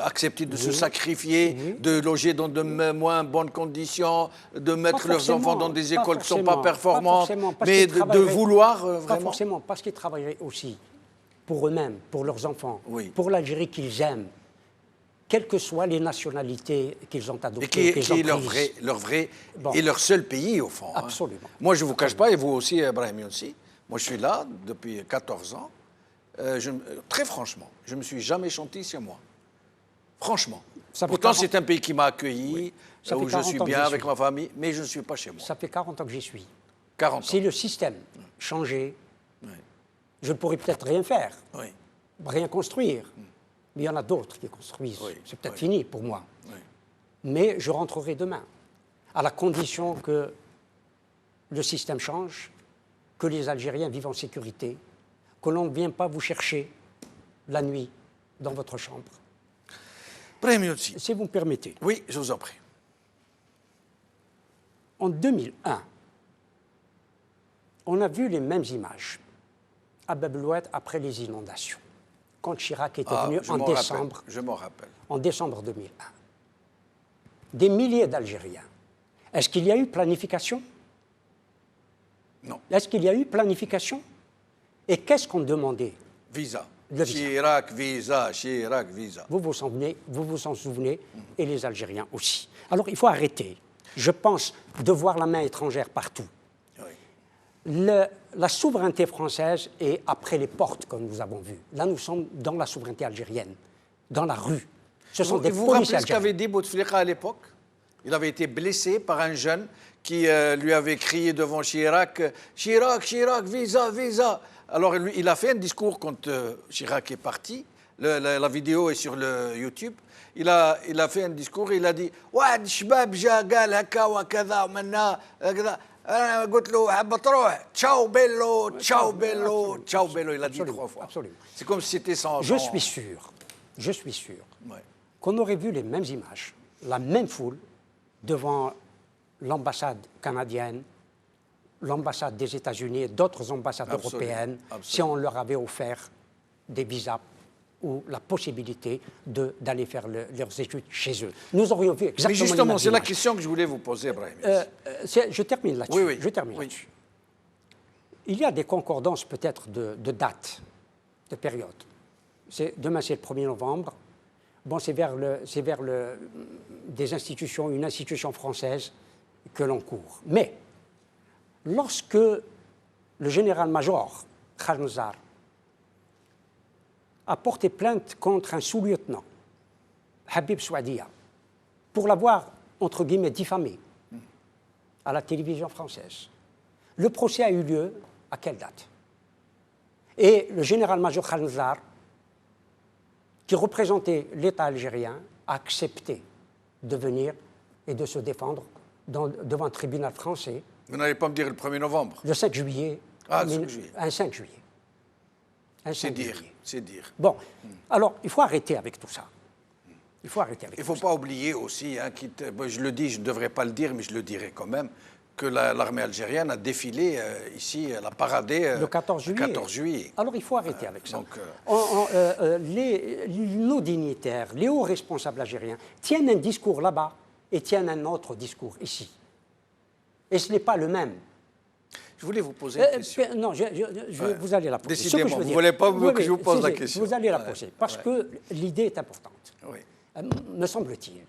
[SPEAKER 1] accepter de se sacrifier, de loger dans de moins bonnes conditions, de mettre leurs enfants dans des écoles qui ne sont pas performantes, mais de vouloir vraiment...
[SPEAKER 3] Pas forcément, parce qu'ils travailleraient aussi pour eux-mêmes, pour leurs enfants, pour l'Algérie qu'ils aiment, quelles que soient les nationalités qu'ils ont adoptées.
[SPEAKER 1] Et qui est leur vrai et leur seul pays, au fond.
[SPEAKER 3] Absolument.
[SPEAKER 1] Hein. Moi, je ne vous cache pas, et vous aussi, Brahim Younsi, moi je suis là depuis 14 ans. Très franchement, je ne me suis jamais chanté chez moi. Franchement. Pourtant, c'est un pays qui m'a accueilli, où je suis bien avec ma famille, mais je ne suis pas chez moi.
[SPEAKER 3] Ça fait 40 ans que j'y suis.
[SPEAKER 1] 40 ans.
[SPEAKER 3] Si le système changeait, je ne pourrais peut-être rien faire, rien construire. Mais il y en a d'autres qui construisent. C'est peut-être fini pour moi. Mais je rentrerai demain, à la condition que le système change, que les Algériens vivent en sécurité, que l'on ne vienne pas vous chercher la nuit dans votre chambre.
[SPEAKER 1] Brahim Younsi.
[SPEAKER 3] Si vous me permettez.
[SPEAKER 1] Oui, je vous en prie.
[SPEAKER 3] En 2001, on a vu les mêmes images à Bab el-Oued après les inondations, quand Chirac était venu en décembre.
[SPEAKER 1] Je m'en rappelle.
[SPEAKER 3] En décembre 2001. Des milliers d'Algériens. Est-ce qu'il y a eu planification?
[SPEAKER 1] Non.
[SPEAKER 3] Est-ce qu'il y a eu planification? Et qu'est-ce qu'on demandait?
[SPEAKER 1] Visa.
[SPEAKER 3] Le visa.
[SPEAKER 1] Chirac, visa, Chirac, visa.
[SPEAKER 3] Vous vous en souvenez, et les Algériens aussi. Alors, il faut arrêter, je pense, de voir la main étrangère partout. La souveraineté française est après les portes, comme nous avons vu. Là, nous sommes dans la souveraineté algérienne, dans la rue. Ce sont des policiers algériens.
[SPEAKER 1] Vous vous rappelez ce qu'avait dit Bouteflika à l'époque? Il avait été blessé par un jeune qui lui avait crié devant Chirac « Chirac, Chirac, visa, visa ». Alors, lui, il a fait un discours quand Chirac est parti. La vidéo est sur le YouTube. Il a fait un discours et il a dit « Ouad, shbab, ja, gal, haka, wa, kada, manna, kada ». Ciao bello, ciao bello, ciao bello, il a dit 3 fois.
[SPEAKER 3] Absolument.
[SPEAKER 1] C'est comme si c'était sans...
[SPEAKER 3] Je suis sûr qu'on aurait vu les mêmes images, la même foule devant l'ambassade canadienne, l'ambassade des États-Unis et d'autres ambassades européennes, si on leur avait offert des visas ou la possibilité d'aller faire leurs études chez eux. Nous aurions vu exactement.
[SPEAKER 1] Mais justement, c'est la question que je voulais vous poser, Brahim.
[SPEAKER 3] Je termine là-dessus.
[SPEAKER 1] Oui.
[SPEAKER 3] Je termine là-dessus. Il y a des concordances peut-être de date, de période. Demain, c'est le 1er novembre. Bon, c'est vers des institutions, une institution française que l'on court. Mais lorsque le général-major Khanzar a porté plainte contre un sous-lieutenant, Habib Souadia, pour l'avoir, entre guillemets, diffamé à la télévision française. Le procès a eu lieu à quelle date? Et le général-major Khanzar, qui représentait l'État algérien, a accepté de venir et de se défendre devant un tribunal français.
[SPEAKER 1] Vous n'allez pas me dire le 1er novembre?
[SPEAKER 3] Le 5 juillet.
[SPEAKER 1] Ah, le 5 juillet.
[SPEAKER 3] Un 5 juillet. Un
[SPEAKER 1] C'est
[SPEAKER 3] singulier.
[SPEAKER 1] dire, c'est dire.
[SPEAKER 3] Bon, alors il faut arrêter avec tout ça. Il faut arrêter avec
[SPEAKER 1] Il ne
[SPEAKER 3] tout
[SPEAKER 1] faut pas oublier aussi, hein, je le dis, je ne devrais pas le dire, mais je le dirai quand même, que l'armée algérienne a défilé ici, elle a paradé
[SPEAKER 3] le 14 juillet.
[SPEAKER 1] 14 juillet.
[SPEAKER 3] Alors il faut arrêter avec ça.
[SPEAKER 1] donc,
[SPEAKER 3] Nos dignitaires, les hauts responsables algériens tiennent un discours là-bas et tiennent un autre discours ici. Et ce n'est pas le même.
[SPEAKER 1] Je voulais vous poser une question.
[SPEAKER 3] Non, vous allez la poser.
[SPEAKER 1] Décidément,
[SPEAKER 3] Ce que je veux
[SPEAKER 1] vous
[SPEAKER 3] dire-
[SPEAKER 1] voulez pas
[SPEAKER 3] Oui,
[SPEAKER 1] que je vous pose la question.
[SPEAKER 3] Vous allez la
[SPEAKER 1] Ouais,
[SPEAKER 3] poser, parce
[SPEAKER 1] ouais.
[SPEAKER 3] que l'idée est importante,
[SPEAKER 1] Oui.
[SPEAKER 3] me semble-t-il.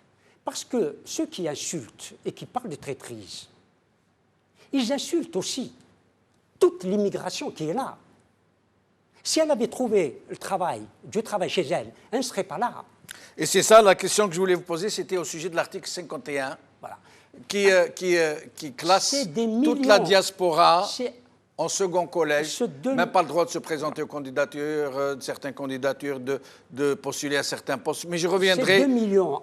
[SPEAKER 3] Parce que ceux qui insultent et qui parlent de traîtrise, ils insultent aussi toute l'immigration qui est là. Si elle avait trouvé le travail, du travail chez elle, elle ne serait pas là.
[SPEAKER 1] Et c'est ça la question que je voulais vous poser, c'était au sujet de l'article 51,
[SPEAKER 3] Voilà.
[SPEAKER 1] qui classe
[SPEAKER 3] C'est des
[SPEAKER 1] toute la
[SPEAKER 3] millions.
[SPEAKER 1] diaspora
[SPEAKER 3] C'est-
[SPEAKER 1] en second collège,
[SPEAKER 3] Ce deux-
[SPEAKER 1] même pas le droit de se présenter aux candidatures, de certaines candidatures, de postuler à certains postes. Mais je
[SPEAKER 3] C'est
[SPEAKER 1] reviendrai
[SPEAKER 3] 2 millions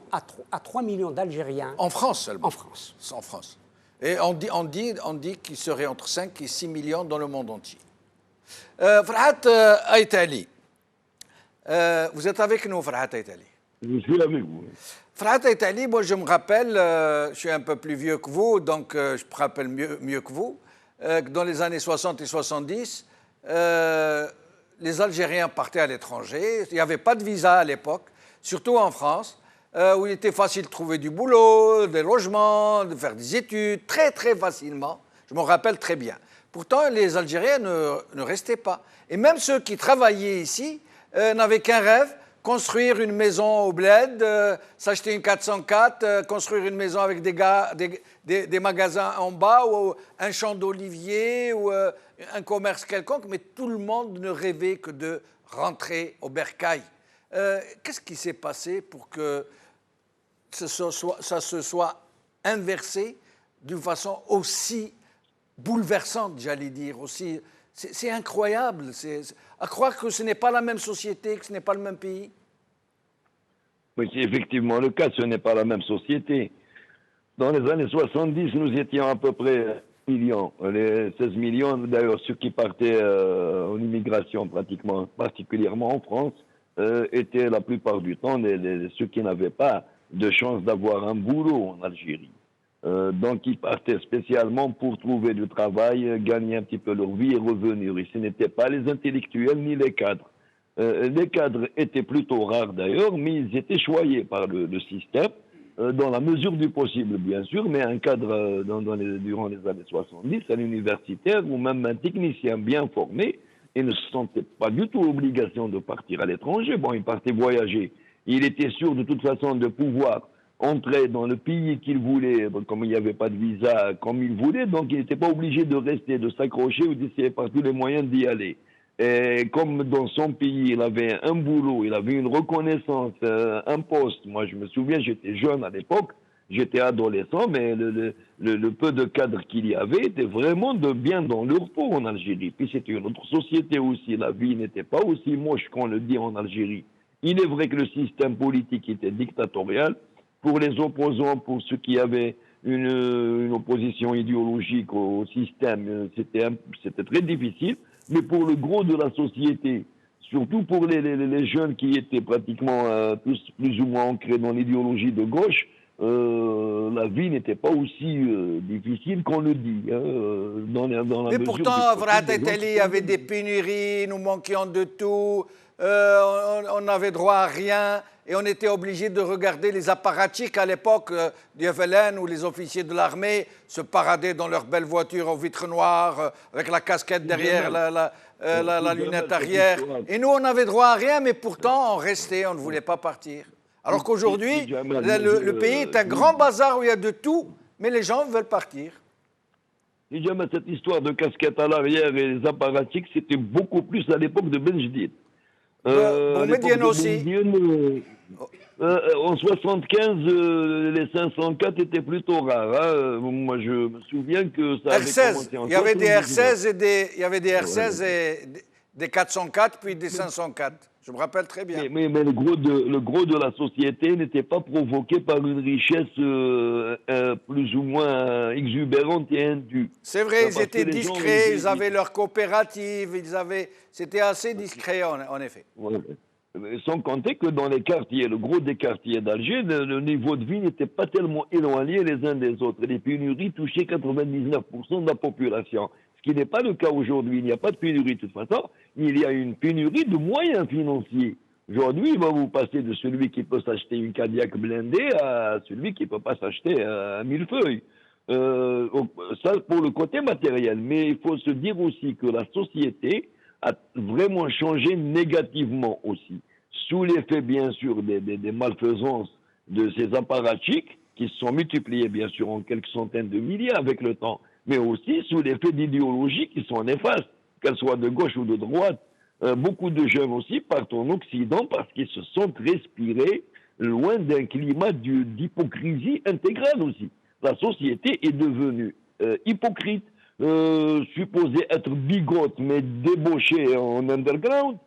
[SPEAKER 3] à 3 millions d'Algériens
[SPEAKER 1] en France seulement.
[SPEAKER 3] en France.
[SPEAKER 1] En France. Et on dit qu'il serait entre 5 et 6 millions dans le monde entier. Farhat Aïtali, vous êtes avec nous, Farhat Aïtali.
[SPEAKER 4] Je suis avec vous.
[SPEAKER 1] Farhat Aïtali, moi je me rappelle, je suis un peu plus vieux que vous, donc je me rappelle mieux que vous, que dans les années 60 et 70, les Algériens partaient à l'étranger. Il n'y avait pas de visa à l'époque, surtout en France, où il était facile de trouver du boulot, des logements, de faire des études, très très facilement. Je m'en rappelle très bien. Pourtant, les Algériens ne restaient pas. Et même ceux qui travaillaient ici n'avaient qu'un rêve, construire une maison au bled, s'acheter une 404, construire une maison avec des magasins en bas, ou un champ d'oliviers, ou un commerce quelconque, mais tout le monde ne rêvait que de rentrer au bercail. Qu'est-ce qui s'est passé pour que ça se soit inversé d'une façon aussi bouleversante, j'allais dire, aussi... C'est incroyable, à croire que ce n'est pas la même société, que ce n'est pas le même pays.
[SPEAKER 4] Oui, c'est effectivement le cas, ce n'est pas la même société. Dans les années 70, nous étions à peu près 16 millions. Les 16 millions, d'ailleurs, ceux qui partaient en immigration pratiquement, particulièrement en France, étaient la plupart du temps ceux qui n'avaient pas de chance d'avoir un boulot en Algérie. Donc, ils partaient spécialement pour trouver du travail, gagner un petit peu leur vie et revenir. Et ce n'étaient pas les intellectuels ni les cadres. Les cadres étaient plutôt rares d'ailleurs, mais ils étaient choyés par le système, dans la mesure du possible, bien sûr, mais un cadre durant les années 70, un universitaire ou même un technicien bien formé, il ne se sentait pas du tout obligation de partir à l'étranger. Bon, il partait voyager. Il était sûr de toute façon de pouvoir entrer dans le pays qu'il voulait, comme il n'y avait pas de visa, comme il voulait, donc il n'était pas obligé de rester, de s'accrocher ou d'essayer par tous les moyens d'y aller. Et comme dans son pays, il avait un boulot, il avait une reconnaissance, un poste. Moi, je me souviens, j'étais jeune à l'époque, j'étais adolescent, mais le peu de cadres qu'il y avait était vraiment de bien dans leur peau en Algérie. Puis c'était une autre société aussi, la vie n'était pas aussi moche qu'on le dit en Algérie. Il est vrai que le système politique était dictatorial. Pour les opposants, pour ceux qui avaient une opposition idéologique au système, c'était très difficile. Mais pour le gros de la société, surtout pour les jeunes qui étaient pratiquement plus ou moins ancrés dans l'idéologie de gauche, la vie n'était pas aussi difficile qu'on le dit.
[SPEAKER 1] Mais pourtant, Farhat Aïtali, il y avait des pénuries, nous manquions de tout, on n'avait droit à rien. Et on était obligé de regarder les apparatchiks à l'époque du FLN où les officiers de l'armée se paradaient dans leurs belles voitures aux vitres noires, avec la casquette derrière, la lunette arrière. Et nous, on n'avait droit à rien, mais pourtant, on restait, on ne voulait pas partir. Alors qu'aujourd'hui, le pays est un grand bazar où il y a de tout, mais les gens veulent partir.
[SPEAKER 4] Et jamais cette histoire de casquette à l'arrière et les apparatchiks, c'était beaucoup plus à l'époque de Benjedid.
[SPEAKER 1] Boumediene aussi.
[SPEAKER 4] En 75, les 504 étaient plutôt rares. Hein. Moi, je me souviens que ça avait
[SPEAKER 1] R16.
[SPEAKER 4] commencé en
[SPEAKER 1] Il y avait des
[SPEAKER 4] 79.
[SPEAKER 1] R16 et des 404 puis des 504. Je me rappelle très bien.
[SPEAKER 4] Mais le gros de la société n'était pas provoqué par une richesse plus ou moins exubérante et indue.
[SPEAKER 1] C'est vrai, ils
[SPEAKER 4] Parce
[SPEAKER 1] étaient
[SPEAKER 4] que les gens,
[SPEAKER 1] discrets, ils avaient leur coopérative, c'était assez discret en effet.
[SPEAKER 4] Ouais. Sans compter que dans les quartiers, le gros des quartiers d'Alger, le niveau de vie n'était pas tellement éloigné les uns des autres. Les pénuries touchaient 99% de la population. Ce qui n'est pas le cas aujourd'hui. Il n'y a pas de pénurie de toute façon. Il y a une pénurie de moyens financiers. Aujourd'hui, il va vous passer de celui qui peut s'acheter une Cadillac blindée à celui qui ne peut pas s'acheter un millefeuille. Ça pour le côté matériel. Mais il faut se dire aussi que la société a vraiment changé négativement aussi. Sous l'effet, bien sûr, des malfaisances de ces apparatchiks qui se sont multipliés, bien sûr, en quelques centaines de milliers avec le temps, mais aussi sous l'effet d'idéologies qui sont néfastes, qu'elles soient de gauche ou de droite. Beaucoup de jeunes aussi partent en Occident parce qu'ils se sont respirés loin d'un climat d'hypocrisie intégrale aussi. La société est devenue hypocrite, supposée être bigote mais débauchée en underground.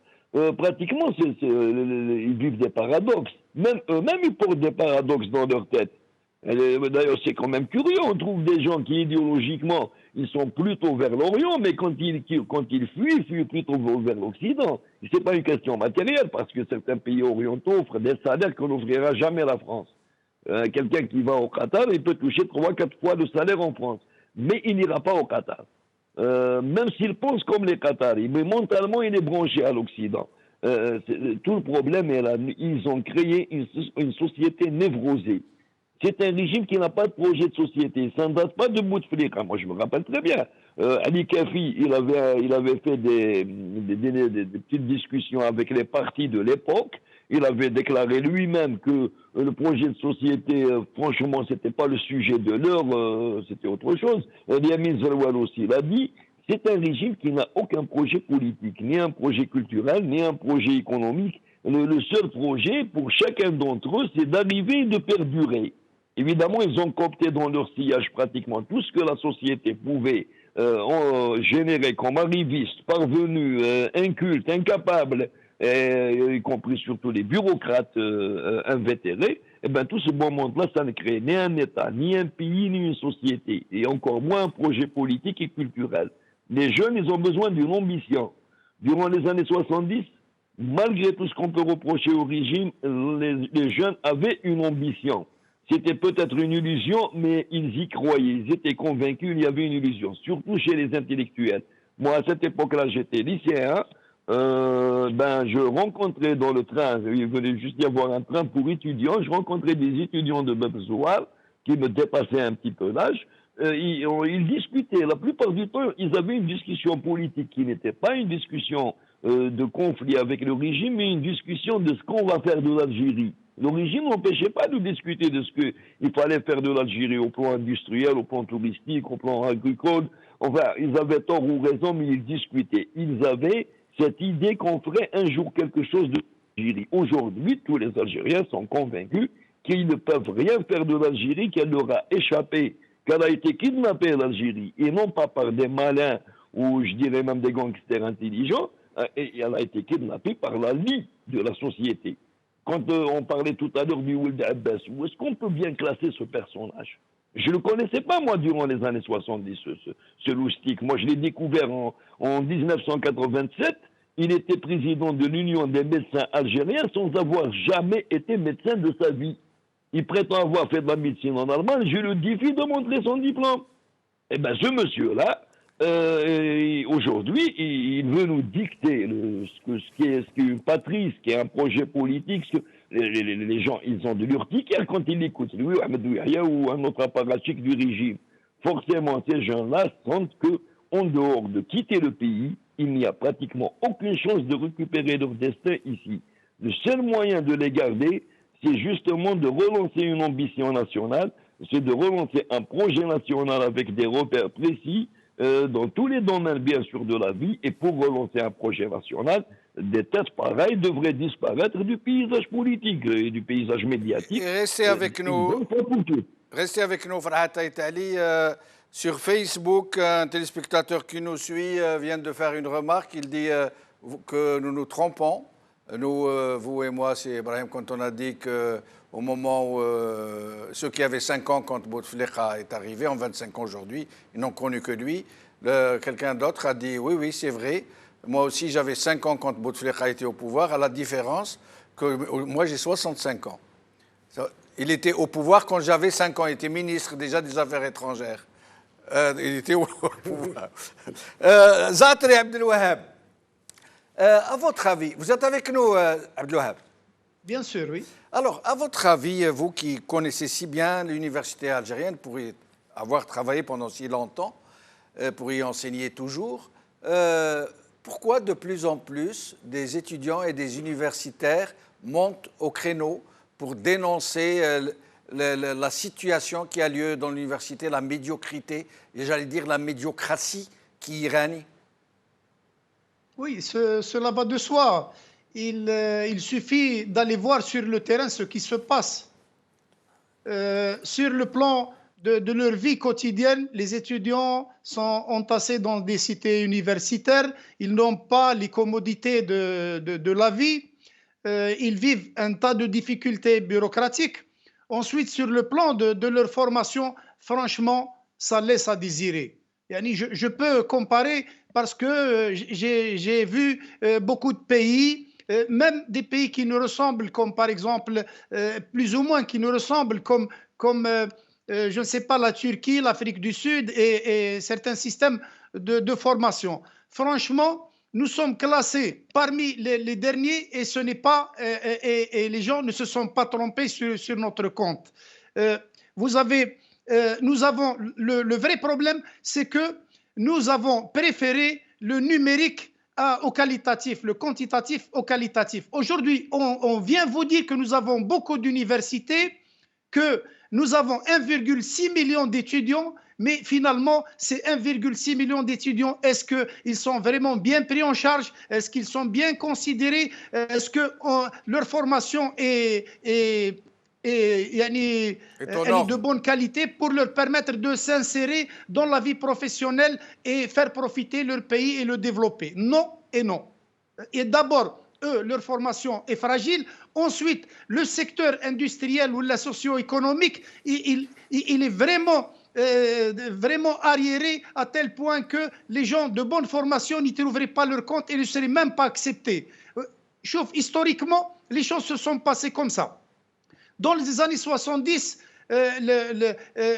[SPEAKER 4] Pratiquement, ils vivent des paradoxes. Même eux-mêmes, ils portent des paradoxes dans leur tête. D'ailleurs, c'est quand même curieux. On trouve des gens qui, idéologiquement, ils sont plutôt vers l'Orient, mais quand ils fuient, ils fuient plutôt vers l'Occident. Ce n'est pas une question matérielle, parce que certains pays orientaux offrent des salaires qu'on n'offrira jamais à la France. Quelqu'un qui va au Qatar, il peut toucher 3-4 fois le salaire en France. Mais il n'ira pas au Qatar. Même s'il pense comme les Qataris, mais mentalement, il est branché à l'Occident. Tout le problème est là. Ils ont créé une société névrosée. C'est un régime qui n'a pas de projet de société. Ça ne date pas de Bouteflika. Moi, je me rappelle très bien. Ali Kafi, il avait fait des petites discussions avec les partis de l'époque. Il avait déclaré lui-même que le projet de société, franchement, c'était pas le sujet de l'heure, c'était autre chose. Yamin Zerwal aussi l'a dit. C'est un régime qui n'a aucun projet politique, ni un projet culturel, ni un projet économique. Le seul projet pour chacun d'entre eux, c'est d'arriver et de perdurer. Évidemment, ils ont coopté dans leur sillage pratiquement tout ce que la société pouvait générer comme arrivistes, parvenus, incultes, incapables, y compris surtout les bureaucrates invétérés. Eh bien, tout ce bon monde-là, ça ne crée ni un État, ni un pays, ni une société, et encore moins un projet politique et culturel. Les jeunes, ils ont besoin d'une ambition. Durant les années 70, malgré tout ce qu'on peut reprocher au régime, les jeunes avaient une ambition. C'était peut-être une illusion, mais ils y croyaient. Ils étaient convaincus qu'il y avait une illusion, surtout chez les intellectuels. Moi, à cette époque-là, j'étais lycéen. Je rencontrais dans le train, il venait juste y avoir un train pour étudiants, je rencontrais des étudiants de Bebzouar qui me dépassaient un petit peu l'âge. Ils discutaient. La plupart du temps, ils avaient une discussion politique qui n'était pas une discussion de conflit avec le régime, mais une discussion de ce qu'on va faire de l'Algérie. Le régime n'empêchait pas de discuter de ce qu'il fallait faire de l'Algérie au plan industriel, au plan touristique, au plan agricole. Enfin, ils avaient tort ou raison, mais ils discutaient. Ils avaient cette idée qu'on ferait un jour quelque chose de l'Algérie. Aujourd'hui, tous les Algériens sont convaincus qu'ils ne peuvent rien faire de l'Algérie, qu'elle leur a échappé, qu'elle a été kidnappée l'Algérie, et non pas par des malins ou je dirais même des gangsters intelligents, et elle a été kidnappée par la lie de la société. Quand on parlait tout à l'heure du Ould Abbas, où est-ce qu'on peut bien classer ce personnage? Je ne le connaissais pas, moi, durant les années 70, ce loustique. Moi, je l'ai découvert en 1987. Il était président de l'Union des médecins algériens sans avoir jamais été médecin de sa vie. Il prétend avoir fait de la médecine en Allemagne. Je le défie de montrer son diplôme. Eh bien, ce monsieur-là, aujourd'hui, il veut nous dicter ce qu'est une patrie, ce qu'est un projet politique. Les gens, ils ont de l'urticaire quand ils l'écoutent. Lui, Ahmed Ouahia ou un autre apparatchik du régime. Forcément, ces gens-là sentent qu'en dehors de quitter le pays, il n'y a pratiquement aucune chance de récupérer leur destin ici. Le seul moyen de les garder, c'est justement de relancer une ambition nationale, c'est de relancer un projet national avec des repères précis, dans tous les domaines, bien sûr, de la vie, et pour relancer un projet national, des têtes pareilles devraient disparaître du paysage politique et du paysage médiatique.
[SPEAKER 1] Restez avec nous. Restez avec nous, Farhat Aïtali. Sur Facebook, un téléspectateur qui nous suit vient de faire une remarque. Il dit que nous nous trompons. Nous, vous et moi, c'est Ibrahim, quand on a dit qu'au moment où ceux qui avaient 5 ans quand Bouteflika est arrivé, en 25 ans aujourd'hui, ils n'ont connu que lui, quelqu'un d'autre a dit oui, oui, c'est vrai. Moi aussi, j'avais 5 ans quand Bouteflika était au pouvoir, à la différence que moi, j'ai 65 ans. Il était au pouvoir quand j'avais 5 ans. Il était ministre déjà des Affaires étrangères. Il était au pouvoir. Zatri Abdelwahab, à votre avis, vous êtes avec nous, Abdelwahab?
[SPEAKER 5] Bien sûr, oui.
[SPEAKER 1] Alors, à votre avis, vous qui connaissez si bien l'université algérienne, pour y avoir travaillé pendant si longtemps, pour y enseigner toujours, pourquoi de plus en plus des étudiants et des universitaires montent au créneau pour dénoncer la situation qui a lieu dans l'université, la médiocrité, et j'allais dire la médiocratie qui y règne?
[SPEAKER 5] Oui, cela va de soi. Il suffit d'aller voir sur le terrain ce qui se passe. Sur le plan de leur vie quotidienne, les étudiants sont entassés dans des cités universitaires, ils n'ont pas les commodités de la vie, ils vivent un tas de difficultés bureaucratiques. Ensuite, sur le plan de leur formation, franchement, ça laisse à désirer. Je peux comparer parce que j'ai vu beaucoup de pays, même des pays qui nous ressemblent, comme par exemple, plus ou moins qui nous ressemblent, comme je ne sais pas, la Turquie, l'Afrique du Sud et certains systèmes de formation. Franchement, nous sommes classés parmi les derniers et ce n'est pas et les gens ne se sont pas trompés sur notre compte. Nous avons le vrai problème, c'est que nous avons préféré le numérique au qualitatif, le quantitatif au qualitatif. Aujourd'hui, on vient vous dire que nous avons beaucoup d'universités, que nous avons 1,6 million d'étudiants, mais finalement, ces 1,6 million d'étudiants, est-ce qu'ils sont vraiment bien pris en charge? Est-ce qu'ils sont bien considérés? Est-ce que leur formation est de bonne qualité pour leur permettre de s'insérer dans la vie professionnelle et faire profiter leur pays et le développer? Non et non. Et d'abord, eux, leur formation est fragile. Ensuite, le secteur industriel ou la socio-économique, il est vraiment arriéré à tel point que les gens de bonne formation n'y trouveraient pas leur compte et ne seraient même pas acceptés. Sauf historiquement, les choses se sont passées comme ça. Dans les années 70,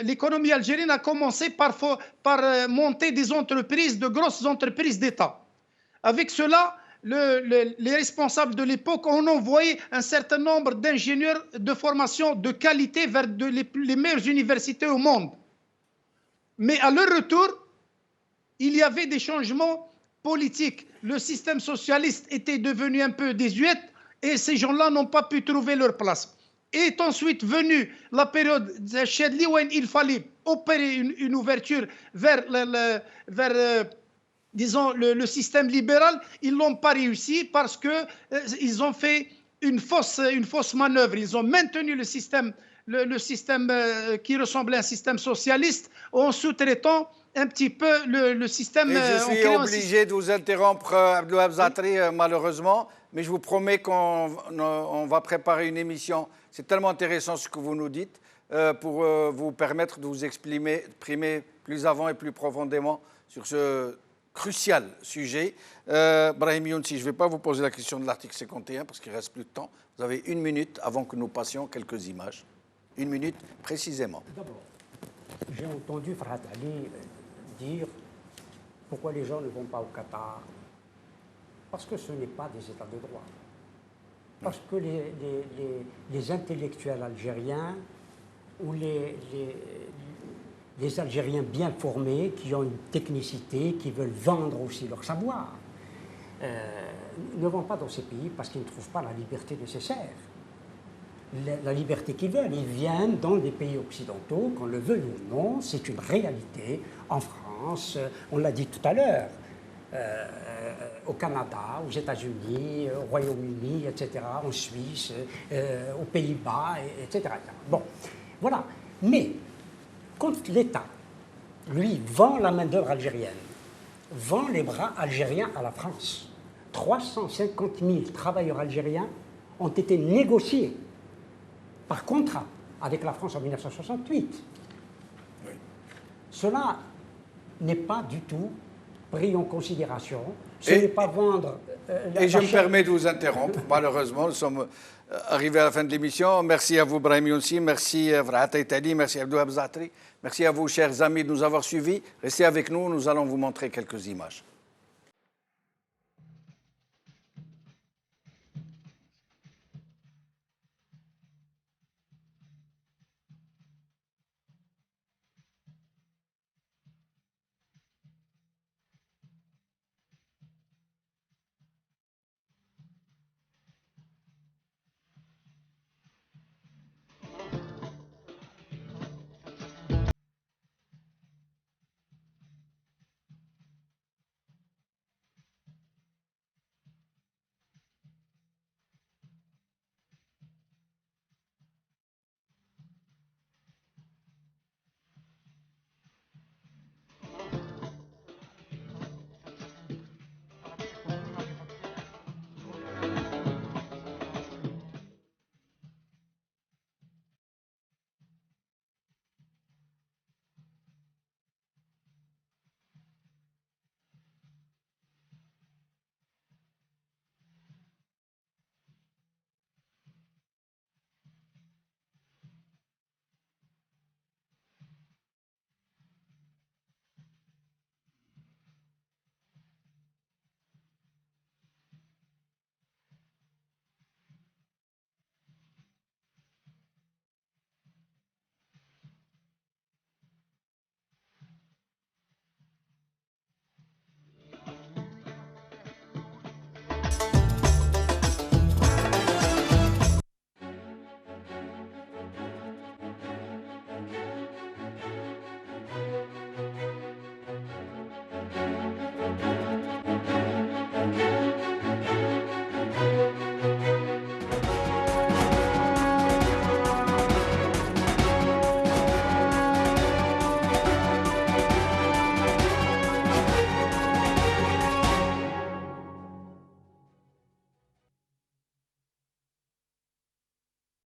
[SPEAKER 5] l'économie algérienne a commencé par monter des entreprises, de grosses entreprises d'État. Avec cela, les responsables de l'époque ont envoyé un certain nombre d'ingénieurs de formation de qualité vers les meilleures universités au monde. Mais à leur retour, il y avait des changements politiques. Le système socialiste était devenu un peu désuet et ces gens-là n'ont pas pu trouver leur place. Est ensuite venue la période de Chedli où il fallait opérer une ouverture vers disons, le système libéral. Ils n'ont pas réussi parce qu'ils ont fait une fausse manœuvre. Ils ont maintenu le système qui ressemblait à un système socialiste en sous-traitant un petit peu le système.
[SPEAKER 1] Et je suis obligé de vous interrompre, Abdelwahab Zatri, malheureusement, mais je vous promets qu'on va préparer une émission. C'est tellement intéressant ce que vous nous dites pour vous permettre de vous exprimer plus avant et plus profondément sur ce crucial sujet. Brahim Younsi, je ne vais pas vous poser la question de l'article 51 parce qu'il ne reste plus de temps. Vous avez 1 minute avant que nous passions quelques images. 1 minute précisément.
[SPEAKER 3] D'abord, j'ai entendu Farhat Ali dire pourquoi les gens ne vont pas au Qatar. Parce que ce n'est pas des États de droit. Parce que les intellectuels algériens ou les Algériens bien formés, qui ont une technicité, qui veulent vendre aussi leur savoir, ne vont pas dans ces pays parce qu'ils ne trouvent pas la liberté nécessaire. La liberté qu'ils veulent, ils viennent dans des pays occidentaux, qu'on le veuille ou non, c'est une réalité. En France, on l'a dit tout à l'heure, au Canada, aux États-Unis, au Royaume-Uni, etc., en Suisse, aux Pays-Bas, etc. Bon, voilà. Mais quand l'État, lui, vend la main-d'œuvre algérienne, vend les bras algériens à la France, 350 000 travailleurs algériens ont été négociés par contrat avec la France en 1968. Oui. Cela n'est pas du tout pris en considération. Ce n'est pas vendre...
[SPEAKER 1] et je me permets de vous interrompre, malheureusement, nous sommes arrivés à la fin de l'émission. Merci à vous, Brahim Younsi, merci à Farhat Aitali, merci à Abdou Habzatri, merci à vous, chers amis, de nous avoir suivis. Restez avec nous, nous allons vous montrer quelques images.